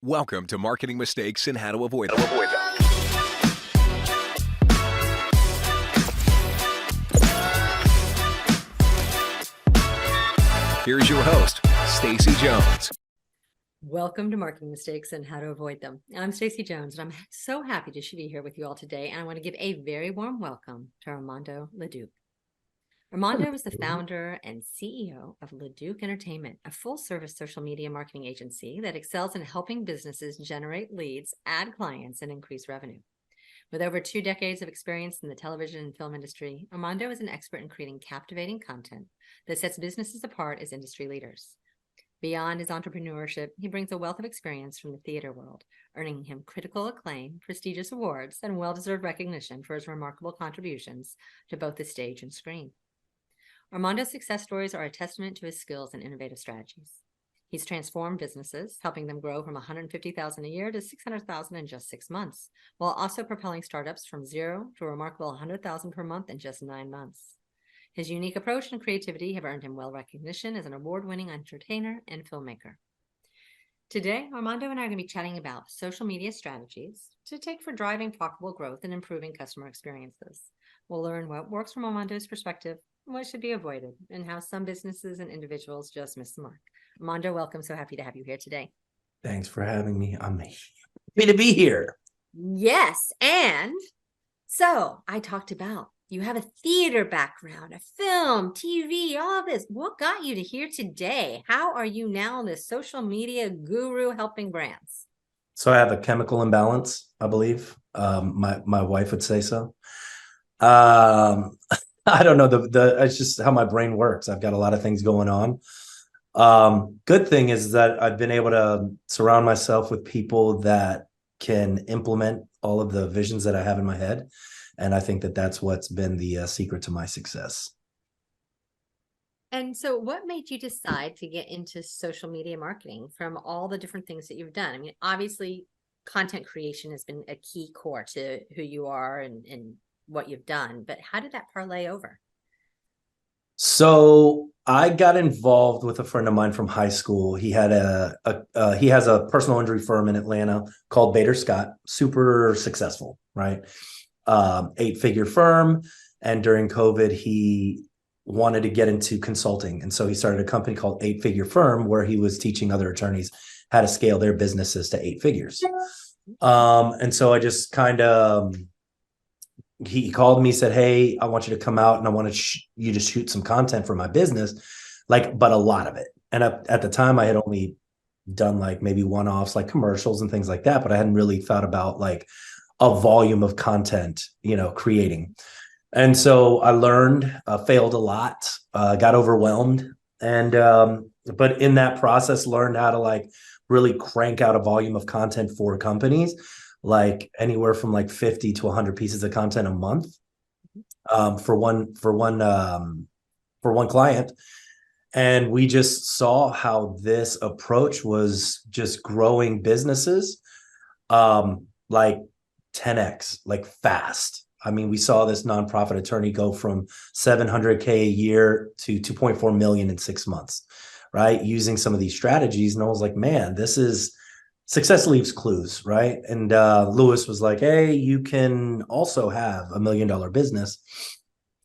Welcome to Marketing Mistakes and How to Avoid Them. Here's your host, Stacey Jones. Welcome to Marketing Mistakes and How to Avoid Them. I'm Stacey Jones, and I'm so happy to be here with you all today. And I want to give a very warm welcome to Armando Leduc. Armando is the founder and CEO of Leduc Entertainment, a full-service social media marketing agency that excels in helping businesses generate leads, add clients, and increase revenue. With over 2 decades of experience in the television and film industry, Armando is an expert in creating captivating content that sets businesses apart as industry leaders. Beyond his entrepreneurship, he brings a wealth of experience from the theater world, earning him critical acclaim, prestigious awards, and well-deserved recognition for his remarkable contributions to both the stage and screen. Armando's success stories are a testament to his skills and innovative strategies. He's transformed businesses, helping them grow from $150,000 a year to $600,000 in just 6 months, while also propelling startups from zero to a remarkable $100,000 per month in just 9 months. His unique approach and creativity have earned him well recognition as an award-winning entertainer and filmmaker. Today, Armando and I are going to be chatting about social media strategies to take for driving profitable growth and improving customer experiences. We'll learn what works from Armando's perspective, what should be avoided, and how some businesses and individuals just miss the mark. Armando, welcome. So happy to have you here today. Thanks for having me. I'm happy to be here. Yes. And so I talked about you have a theater background, a film, TV, all this. What got you to here today? How are you now the social media guru helping brands? So I have a chemical imbalance, I believe. My wife would say so. I don't know, it's just how my brain works. I've got a lot of things going on. Good thing is that I've been able to surround myself with people that can implement all of the visions that I have in my head. And I think that that's what's been the secret to my success. And so what made you decide to get into social media marketing from all the different things that you've done? I mean, obviously, content creation has been a key core to who you are and what you've done, but how did that parlay over? So I got involved with a friend of mine from high school. He had he has a personal injury firm in Atlanta called Bader Scott, super successful, right? 8-figure firm. And during COVID, he wanted to get into consulting. And so he started a company called 8-Figure Firm, where he was teaching other attorneys how to scale their businesses to 8 figures. And so I just kind of, he called me, said, "Hey, I want you to come out and I want you to shoot some content for my business," but a lot of it. And at the time I had only done like maybe one-offs, like commercials and things like that, but I hadn't really thought about like a volume of content, creating. And so I learned, failed a lot, got overwhelmed. And, but in that process, learned how to like really crank out a volume of content for companies, like anywhere from like 50 to 100 pieces of content a month, for one client. And we just saw how this approach was just growing businesses, like 10x, like fast. I mean, we saw this nonprofit attorney go from $700K a year to 2.4 million in 6 months, right? Using some of these strategies. And I was like, man, this is success leaves clues, right? And Lewis was like, "Hey, you can also have $1 million business."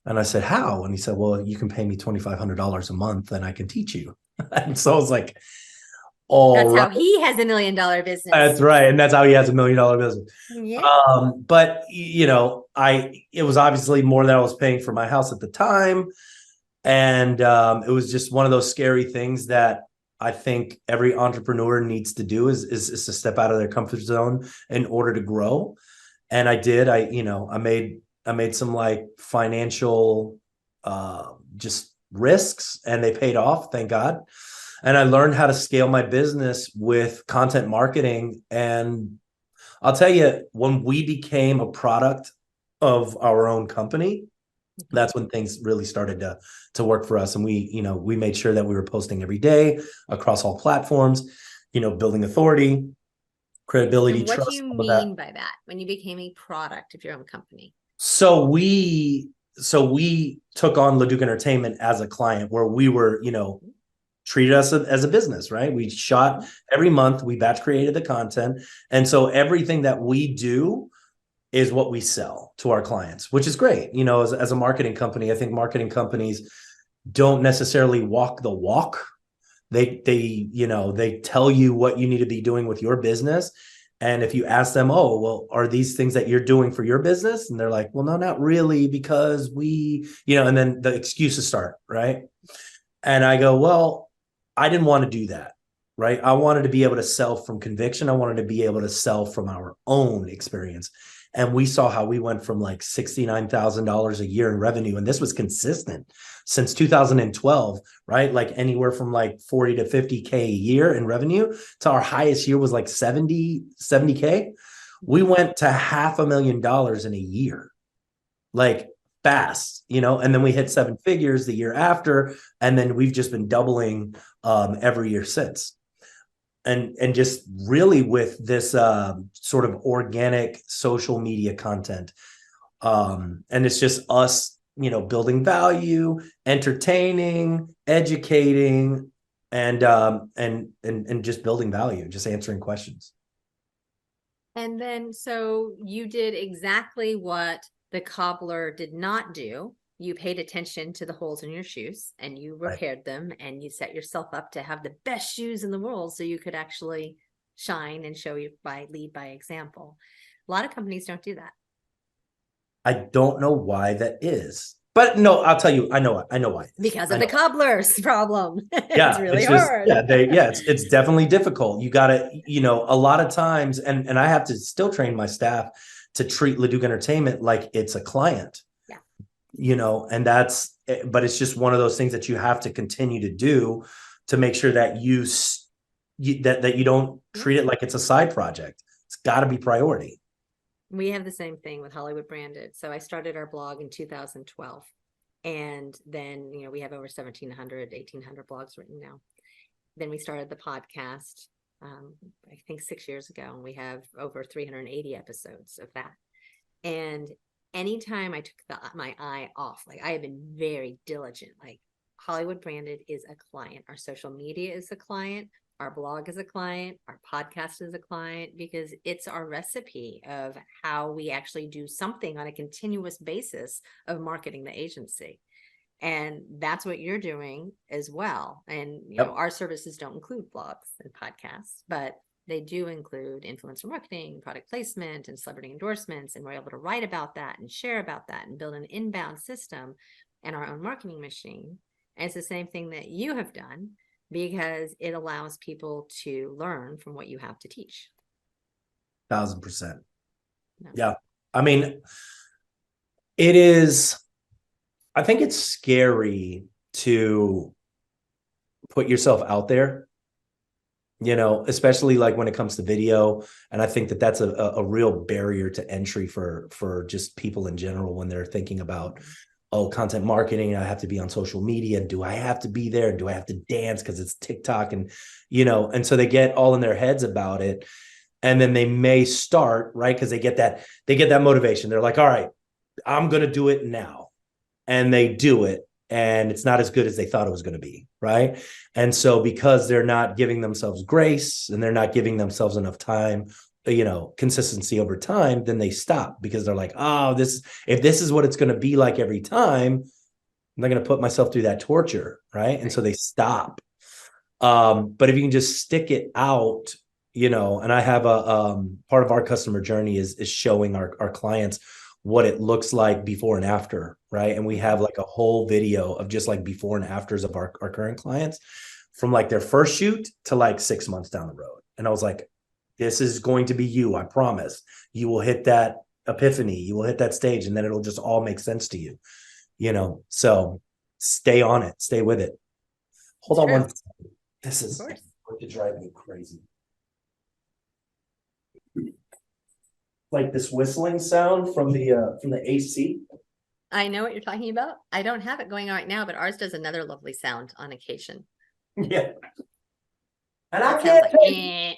And I said, "How?" And he said, "Well, you can pay me $2,500 a month and I can teach you." And so I was like, That's how he has $1 million business. That's right. And that's how he has $1 million business. Yeah. But it was obviously more than I was paying for my house at the time. And it was just one of those scary things that I think every entrepreneur needs to do is to step out of their comfort zone in order to grow. And I did. I made some like financial just risks, and they paid off, thank God. And I learned how to scale my business with content marketing. And I'll tell you, when we became a product of our own company, that's when things really started to work for us. And we made sure that we were posting every day across all platforms, building authority, credibility, trust. What do you mean by that when you became a product of your own company? So we took on Leduc Entertainment as a client, where we were, treated us as a business, right? We shot every month, we batch created the content. And so everything that we do is what we sell to our clients, which is great. You know, as a marketing company, I think marketing companies don't necessarily walk the walk. They tell you what you need to be doing with your business. And if you ask them, oh, well, are these things that you're doing for your business? And they're like, well, no, not really, because and then the excuses start, right? And I go, well, I didn't want to do that, right? I wanted to be able to sell from conviction. I wanted to be able to sell from our own experience. And we saw how we went from like $69,000 a year in revenue. And this was consistent since 2012, right? Like anywhere from like 40 to 50K a year in revenue to our highest year was like 70K. We went to $500,000 in a year, like fast, and then we hit 7 figures the year after. And then we've just been doubling every year since. And just really with this sort of organic social media content. And it's just us, building value, entertaining, educating, and just building value, just answering questions. And then, so you did exactly what the cobbler did not do. You paid attention to the holes in your shoes and you repaired them, and you set yourself up to have the best shoes in the world so you could actually shine and lead by example. A lot of companies don't do that. I don't know why that is. But no, I'll tell you, I know why. Because of the cobbler's problem. Yeah, it's really hard. It's definitely difficult. You gotta, a lot of times, and I have to still train my staff to treat Leduc Entertainment like it's a client. But it's just one of those things that you have to continue to do to make sure that you don't treat it like it's a side project. It's got to be priority. We have the same thing with Hollywood Branded. So I started our blog in 2012, and then, we have over 1,800 blogs written now. Then we started the podcast, I think 6 years ago, and we have over 380 episodes of that. And anytime I took my eye off, like I have been very diligent, like Hollywood Branded is a client. Our social media is a client. Our blog is a client. Our podcast is a client, because it's our recipe of how we actually do something on a continuous basis of marketing the agency. And that's what you're doing as well. And, our services don't include blogs and podcasts, but they do include influencer marketing, product placement, and celebrity endorsements. And we're able to write about that and share about that and build an inbound system and our own marketing machine. And it's the same thing that you have done, because it allows people to learn from what you have to teach. 1,000%. Yeah. I mean, I think it's scary to put yourself out there, especially like when it comes to video. And I think that that's a real barrier to entry for just people in general when they're thinking about, content marketing, I have to be on social media. Do I have to be there? Do I have to dance because it's TikTok? And, and so they get all in their heads about it. And then they may start, right? Because they get that motivation. They're like, all right, I'm going to do it now. And they do it. And it's not as good as they thought it was going to be, right? And so because they're not giving themselves grace and they're not giving themselves enough time, consistency over time, then they stop, because they're like, if this is what it's going to be like every time, I'm not going to put myself through that torture, right? And so they stop. But if you can just stick it out, and I have a part of our customer journey is showing our clients what it looks like before and after, right? And we have like a whole video of just like before and afters of our current clients, from like their first shoot to like 6 months down the road. And I was like, this is going to be you, I promise. You will hit that epiphany, you will hit that stage, and then it'll just all make sense to you, so stay on it, stay with it. Hold on one second. This is going to drive me crazy. Like this whistling sound from the AC. I know what you're talking about. I don't have it going on right now, but ours does another lovely sound on occasion. Yeah. And I can't.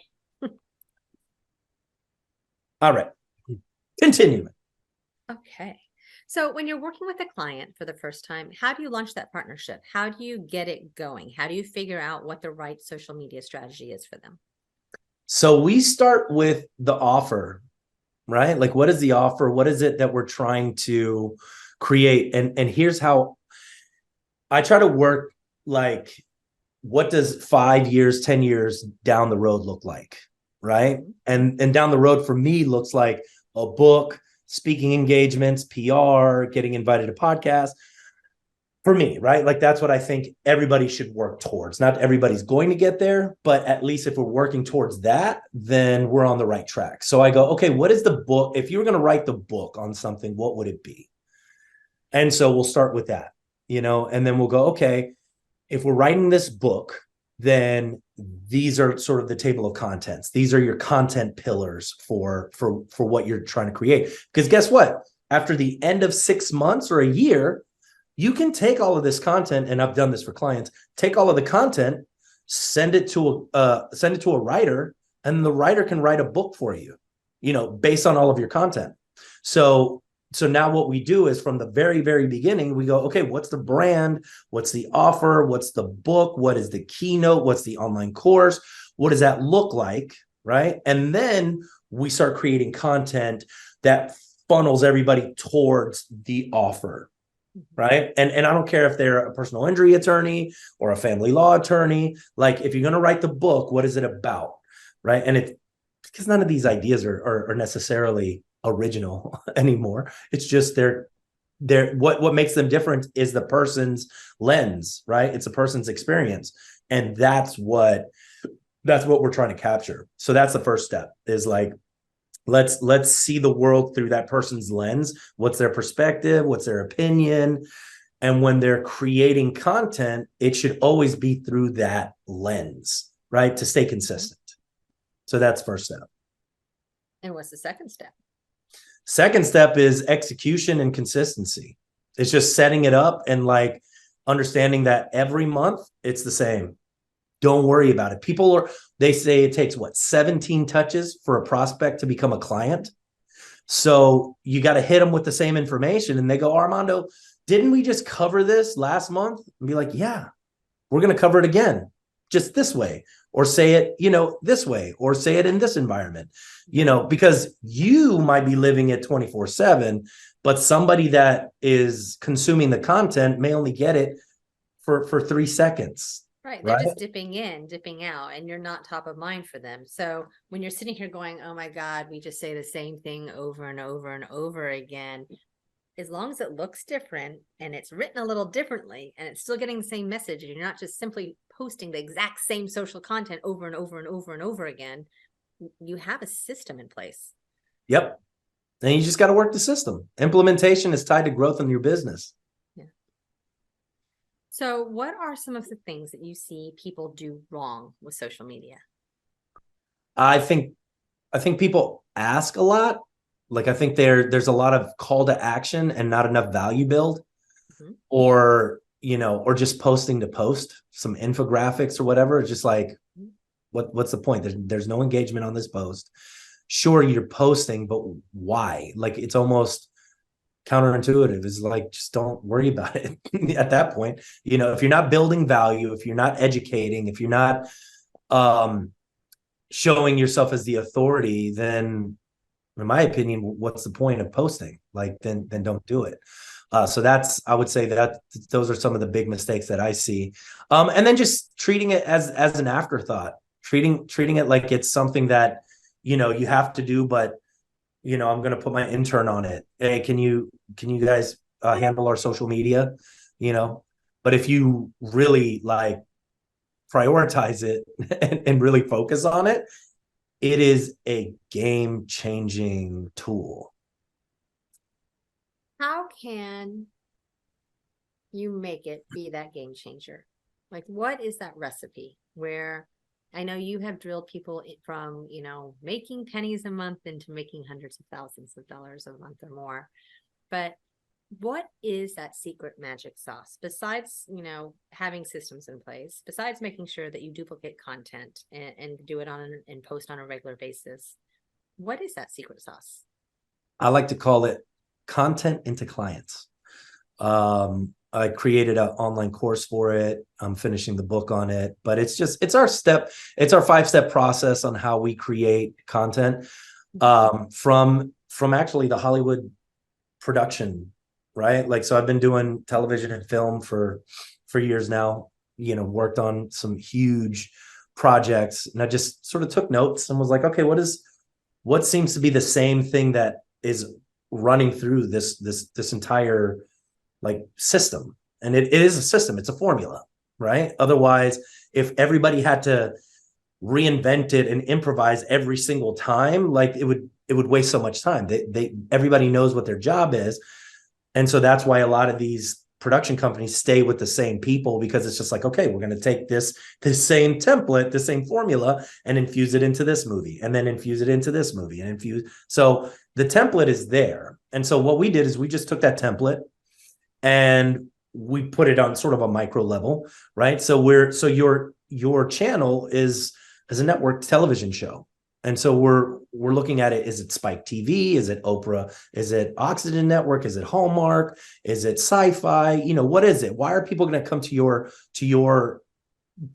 All right. Continuing. Okay. So when you're working with a client for the first time, how do you launch that partnership? How do you get it going? How do you figure out what the right social media strategy is for them? So we start with the offer, right? Like, what is the offer? What is it that we're trying to create? And here's how I try to work, like, what does 5 years, 10 years down the road look like? Right. And down the road for me looks like a book, speaking engagements, PR, getting invited to podcasts. For me, right? Like, that's what I think everybody should work towards. Not everybody's going to get there, but at least if we're working towards that, then we're on the right track. So I go, okay, what is the book? If you were going to write the book on something, what would it be? And so we'll start with that, and then we'll go, okay, if we're writing this book, then these are sort of the table of contents. These are your content pillars for what you're trying to create. Because guess what? After the end of 6 months or a year, you can take all of this content, and I've done this for clients, take all of the content, send it to a writer, and the writer can write a book for you, based on all of your content. So now what we do is, from the very, very beginning, we go, okay, what's the brand? What's the offer? What's the book? What is the keynote? What's the online course? What does that look like? Right. And then we start creating content that funnels everybody towards the offer. Right. And I don't care if they're a personal injury attorney or a family law attorney. Like, if you're going to write the book, what is it about? Right. And it's because none of these ideas are necessarily original anymore. It's just what makes them different is the person's lens, right? It's a person's experience. And that's what we're trying to capture. So that's the first step, is like, let's see the world through that person's lens. What's their perspective? What's their opinion? And when they're creating content, it should always be through that lens, right? To stay consistent. So that's first step. And what's the second step? Second step is execution and consistency. It's just setting it up and, like, understanding that every month it's the same. Don't worry about it. They say it takes 17 touches for a prospect to become a client. So you got to hit them with the same information, and they go, Armando, didn't we just cover this last month? And be like, yeah, we're going to cover it again, just this way, or say it, this way, or say it in this environment, because you might be living it 24/7, but somebody that is consuming the content may only get it for 3 seconds. Right. They're just dipping in, dipping out, and you're not top of mind for them. So when you're sitting here going, oh my God, we just say the same thing over and over and over again, as long as it looks different and it's written a little differently and it's still getting the same message, and you're not just simply posting the exact same social content over and over and over and over again, you have a system in place. Yep. And you just got to work the system. Implementation is tied to growth in your business. So what are some of the things that you see people do wrong with social media? I think people ask a lot. Like, I think there's a lot of call to action and not enough value build, or just posting to post some infographics or whatever. It's just like, what's the point? There's no engagement on this post. Sure, you're posting, but why? Like, it's almost counterintuitive. Is like, just don't worry about it at that point. If you're not building value, if you're not educating, if you're not showing yourself as the authority, then, in my opinion, what's the point of posting? Like, then don't do it. So I would say that those are some of the big mistakes that I see. And then just treating it as an afterthought, treating it like it's something that, you have to do, but I'm going to put my intern on it. Hey, can you guys handle our social media? But if you really, like, prioritize it and really focus on it, it is a game-changing tool. How can you make it be that game changer? Like, what is that recipe where, I know you have drilled people from, making pennies a month into making hundreds of thousands of dollars a month or more. But what is that secret magic sauce besides, having systems in place, besides making sure that you duplicate content and do it and post on a regular basis? What is that secret sauce? I like to call it content into clients. I created an online course for it. I'm finishing the book on it, but it's our 5-step process on how we create content, from actually the Hollywood production, right? Like, so I've been doing television and film for years now, worked on some huge projects, and I just sort of took notes and was like, okay, what seems to be the same thing that is running through this entire like system? And it is a system, it's a formula, right? Otherwise, if everybody had to reinvent it and improvise every single time, like it would waste so much time. Everybody knows what their job is. And so that's why a lot of these production companies stay with the same people, because it's just like, okay, we're going to take this same template, the same formula, and infuse it into this movie, and then infuse it into this movie, and infuse. So the template is there. And so what we did is we just took that template and we put it on sort of a micro level, right? So your channel is a network television show. And so we're looking at it. Is it Spike TV? Is it Oprah? Is it Oxygen Network? Is it Hallmark? Is it Sci-Fi? What is it? Why are people going to come to your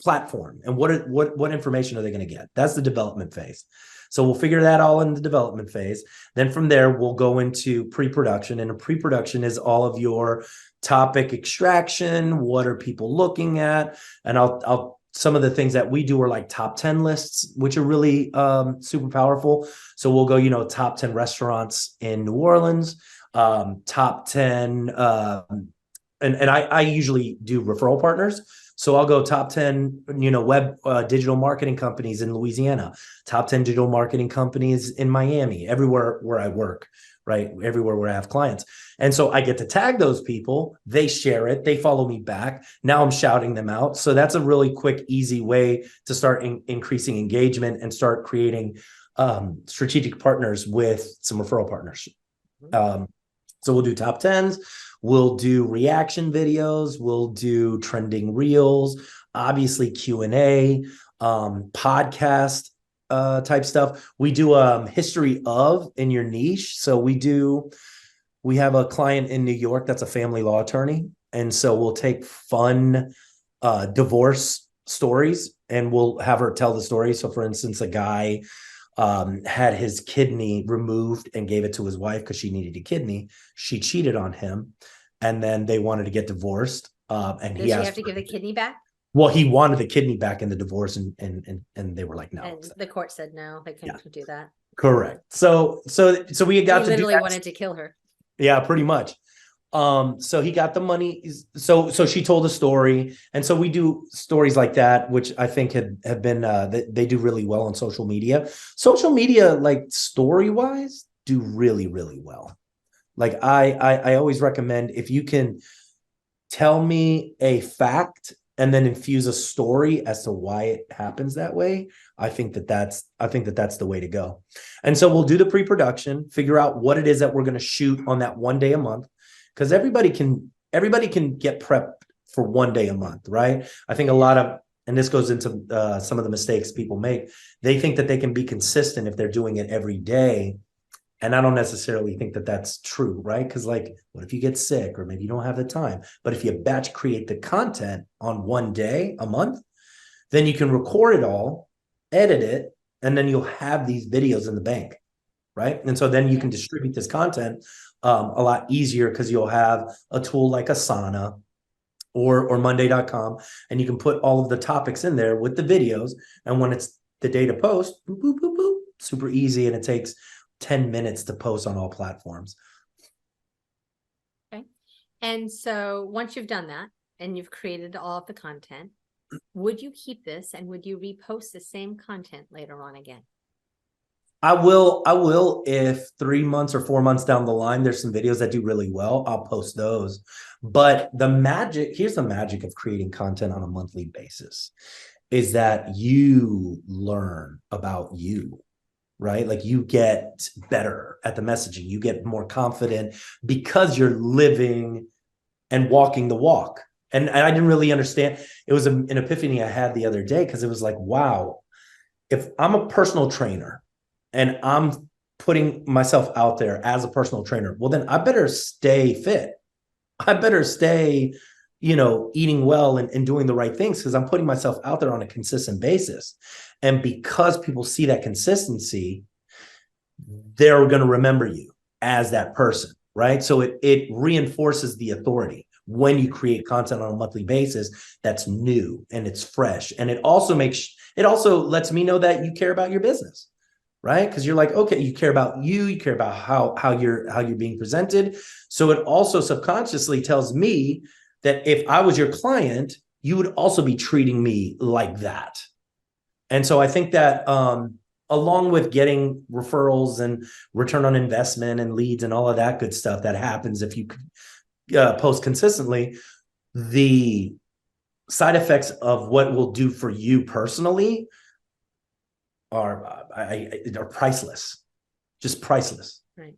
platform? And what information are they going to get? That's the development phase. So we'll figure that all in the development phase. Then from there, we'll go into pre-production. And a pre-production is all of your topic extraction. What are people looking at? And some of the things that we do are like top 10 lists, which are really super powerful. So we'll go, top 10 restaurants in New Orleans, top 10. And I usually do referral partners. So I'll go top 10, web digital marketing companies in Louisiana, top 10 digital marketing companies in Miami, everywhere where I work, right? Everywhere where I have clients. And so I get to tag those people, they share it, they follow me back. Now I'm shouting them out. So that's a really quick, easy way to start increasing engagement and start creating strategic partners with some referral partners. So we'll do top 10s. We'll do reaction videos. We'll do trending reels, obviously Q&A, podcast type stuff. We do history of in your niche. So we have a client in New York that's a family law attorney. And so we'll take fun divorce stories and we'll have her tell the story. So for instance, a guy had his kidney removed and gave it to his wife because she needed a kidney. She cheated on him, and then they wanted to get divorced. And Does she have to give the kidney back? Well, he wanted the kidney back in the divorce, and they were like, no. And the court said no, they couldn't do that. Correct. So we got to literally wanted to kill her. Yeah, pretty much. So he got the money. So she told a story. And so we do stories like that, which I think have been, they do really well on social media. Social media, like story wise, do really, really well. Like I always recommend, if you can tell me a fact and then infuse a story as to why it happens that way, I think that's the way to go. And so we'll do the pre-production, figure out what it is that we're going to shoot on that one day a month. Because everybody can get prepped for one day a month, right? I think a lot of, and this goes into some of the mistakes people make, they think that they can be consistent if they're doing it every day. And I don't necessarily think that that's true, right? Because like, what if you get sick or maybe you don't have the time? But if you batch create the content on one day a month, then you can record it all, edit it, and then you'll have these videos in the bank, right? And so then you can distribute this content a lot easier because you'll have a tool like Asana or Monday.com, and you can put all of the topics in there with the videos. And when it's the day to post, boop, boop, boop, boop, super easy. And it takes 10 minutes to post on all platforms. Okay. And so once you've done that and you've created all of the content, would you keep this and would you repost the same content later on again? I will if 3 months or 4 months down the line, there's some videos that do really well, I'll post those. But here's the magic of creating content on a monthly basis, is that you learn about you, right? Like you get better at the messaging, you get more confident because you're living and walking the walk. And I didn't really understand. It was an epiphany I had the other day, because it was like, wow, if I'm a personal trainer and I'm putting myself out there as a personal trainer, well, then I better stay fit. I better stay, eating well and doing the right things, because I'm putting myself out there on a consistent basis. And because people see that consistency, they're going to remember you as that person, right? So it reinforces the authority when you create content on a monthly basis that's new and it's fresh. And it also lets me know that you care about your business, right? Because you're like, okay, you care about you care about how you're being presented. So it also subconsciously tells me that if I was your client, you would also be treating me like that. And so I think that along with getting referrals and return on investment and leads and all of that good stuff that happens if you post consistently, the side effects of what we'll do for you personally are priceless, just priceless. Right.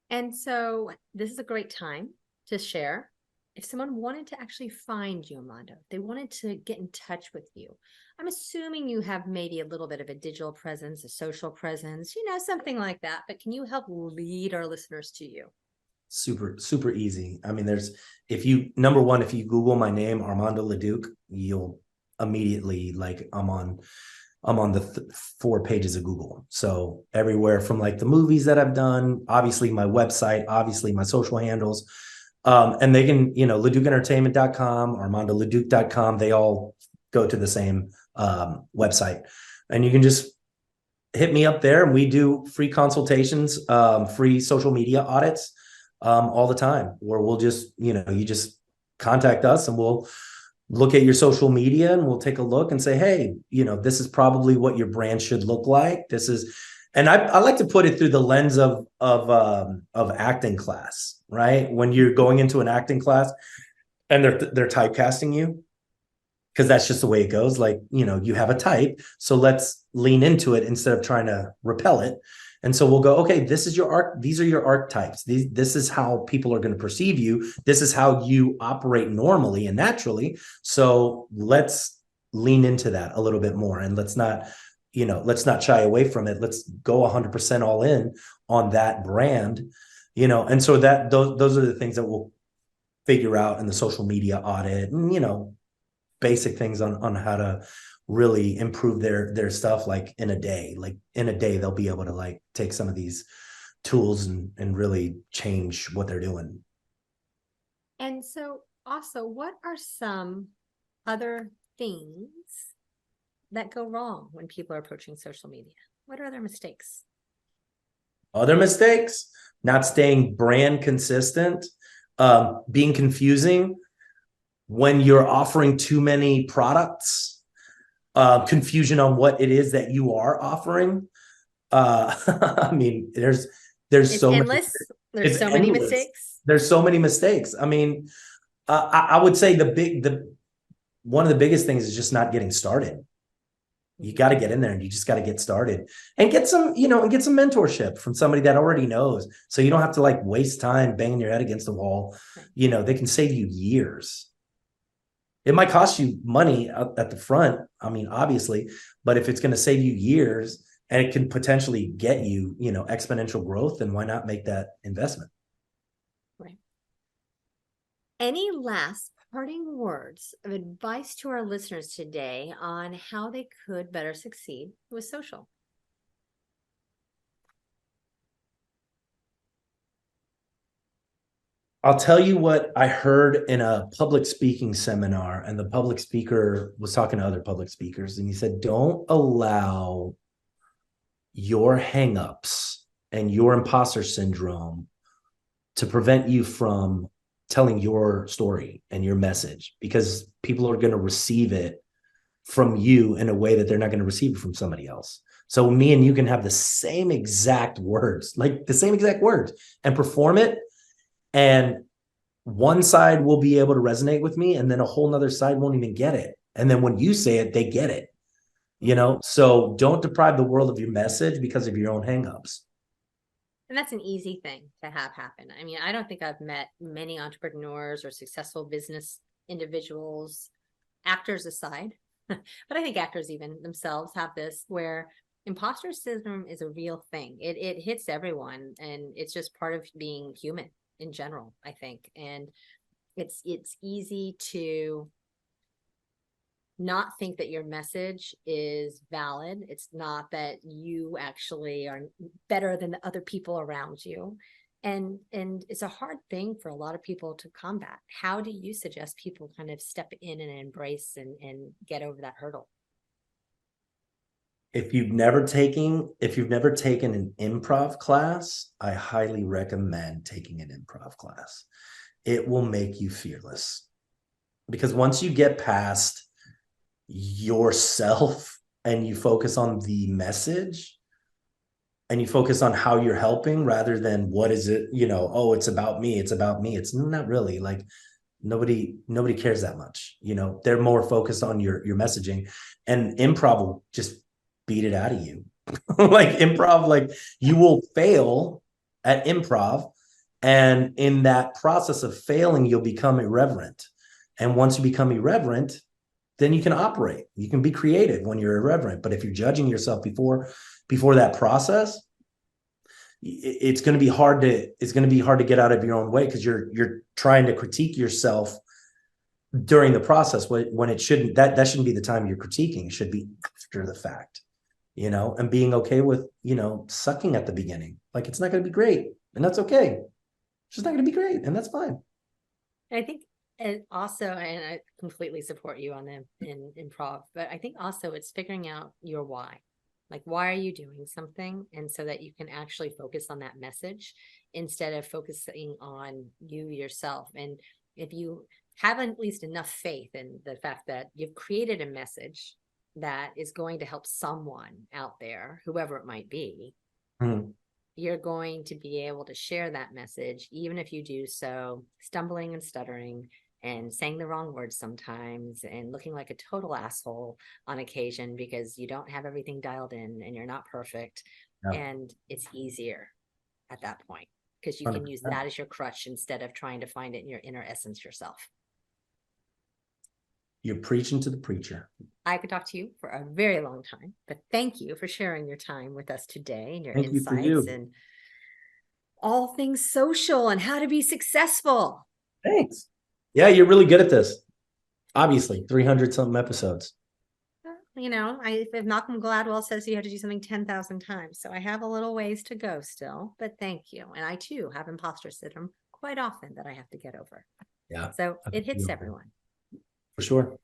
And so this is a great time to share. If someone wanted to actually find you, Armando, they wanted to get in touch with you, I'm assuming you have maybe a little bit of a digital presence, a social presence, something like that. But can you help lead our listeners to you? Super, super easy. I mean, if you Google my name, Armando LeDuc, you'll immediately, I'm on the 4 pages of Google. So everywhere from like the movies that I've done, obviously my website, obviously my social handles. And they can, LeDucEntertainment.com, ArmandoLeDuc.com, they all go to the same website. And you can just hit me up there, and we do free consultations, free social media audits all the time, where we'll just, you just contact us and we'll look at your social media and we'll take a look and say, hey, this is probably what your brand should look like. And I like to put it through the lens of acting class, right? When you're going into an acting class and they're typecasting you, because that's just the way it goes. Like, you have a type, so let's lean into it instead of trying to repel it. And so we'll go, okay, this is your arc. These are your archetypes. This is how people are going to perceive you. This is how you operate normally and naturally. So let's lean into that a little bit more, and let's not shy away from it. Let's go 100% all in on that brand, and so those are the things that we'll figure out in the social media audit, and, basic things on how to really improve their stuff. Like in a day, they'll be able to take some of these tools and really change what they're doing. And so also, what are some other things that go wrong when people are approaching social media? What are other mistakes? Not staying brand consistent, being confusing when you're offering too many products, confusion on what it is that you are offering. I mean, there's so endless. There's so many mistakes. There's so many mistakes. I mean, I would say one of the biggest things is just not getting started. You got to get in there and you just got to get started and get some mentorship from somebody that already knows. So you don't have to waste time banging your head against the wall. Right. They can save you years. It might cost you money at the front, I mean, obviously, but if it's going to save you years and it can potentially get you, exponential growth, then why not make that investment? Right. Any last parting words of advice to our listeners today on how they could better succeed with social? I'll tell you what I heard in a public speaking seminar, and the public speaker was talking to other public speakers, and he said, don't allow your hangups and your imposter syndrome to prevent you from telling your story and your message, because people are going to receive it from you in a way that they're not going to receive it from somebody else. So me and you can have the same exact words, and perform it. And one side will be able to resonate with me, and then a whole nother side won't even get it. And then when you say it, they get it, So don't deprive the world of your message because of your own hangups. And that's an easy thing to have happen. I mean, I don't think I've met many entrepreneurs or successful business individuals, actors aside, but I think actors even themselves have this, where imposter syndrome is a real thing. It hits everyone, and it's just part of being human in general, I think. And it's easy to not think that your message is valid. It's not that you actually are better than the other people around you. And it's a hard thing for a lot of people to combat. How do you suggest people kind of step in and embrace and get over that hurdle? If you've never taken an improv class, I highly recommend taking an improv class. It will make you fearless, because once you get past yourself and you focus on the message and you focus on how you're helping rather than what is it, oh, it's about me. It's not really. Like, nobody cares that much. They're more focused on your messaging, and improv will just beat it out of you. Like improv, like you will fail at improv, and in that process of failing, you'll become irreverent. And once you become irreverent, then you can operate. You can be creative when you're irreverent. But if you're judging yourself before that process, it's going to be hard to get out of your own way, because you're trying to critique yourself during the process when it shouldn't. That shouldn't be the time you're critiquing. It should be after the fact, and being okay with sucking at the beginning. Like, it's not going to be great, and that's okay. It's just not going to be great, and that's fine. I think and also, and I completely support you on the in improv, but I think also it's figuring out your why. Like, why are you doing something? And so that you can actually focus on that message instead of focusing on you yourself. And if you have at least enough faith in the fact that you've created a message that is going to help someone out there, whoever it might be, you're going to be able to share that message, even if you do so stumbling and stuttering and saying the wrong words sometimes and looking like a total asshole on occasion because you don't have everything dialed in and you're not perfect. No. And it's easier at that point because you can use that as your crutch instead of trying to find it in your inner essence yourself. You're preaching to the preacher. I could talk to you for a very long time, but thank you for sharing your time with us today and your Thank you for insights you. and all things social and how to be successful. Thanks. Yeah, you're really good at this. Obviously, 300 something episodes. If Malcolm Gladwell says you have to do something 10,000 times, so I have a little ways to go still, but thank you. And I too have imposter syndrome quite often that I have to get over. Yeah. So it hits everyone. For sure.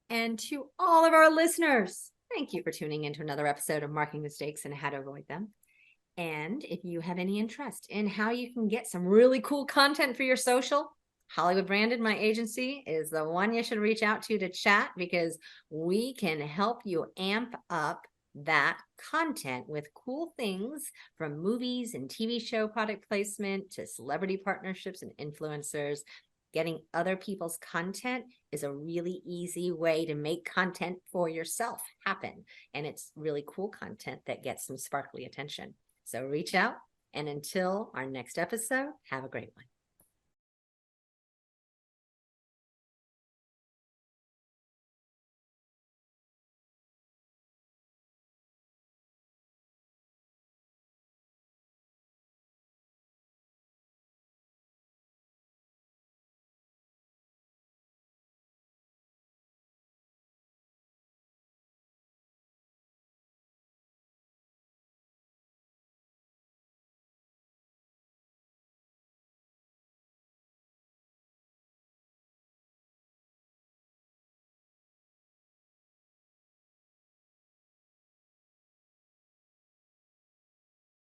And to all of our listeners, thank you for tuning into another episode of Marking Mistakes and How to Avoid Them. And if you have any interest in how you can get some really cool content for your social, Hollywood Branded, my agency, is the one you should reach out to chat, because we can help you amp up that content with cool things from movies and TV show product placement to celebrity partnerships and influencers. Getting other people's content is a really easy way to make content for yourself happen. And it's really cool content that gets some sparkly attention. So reach out. And until our next episode, have a great one.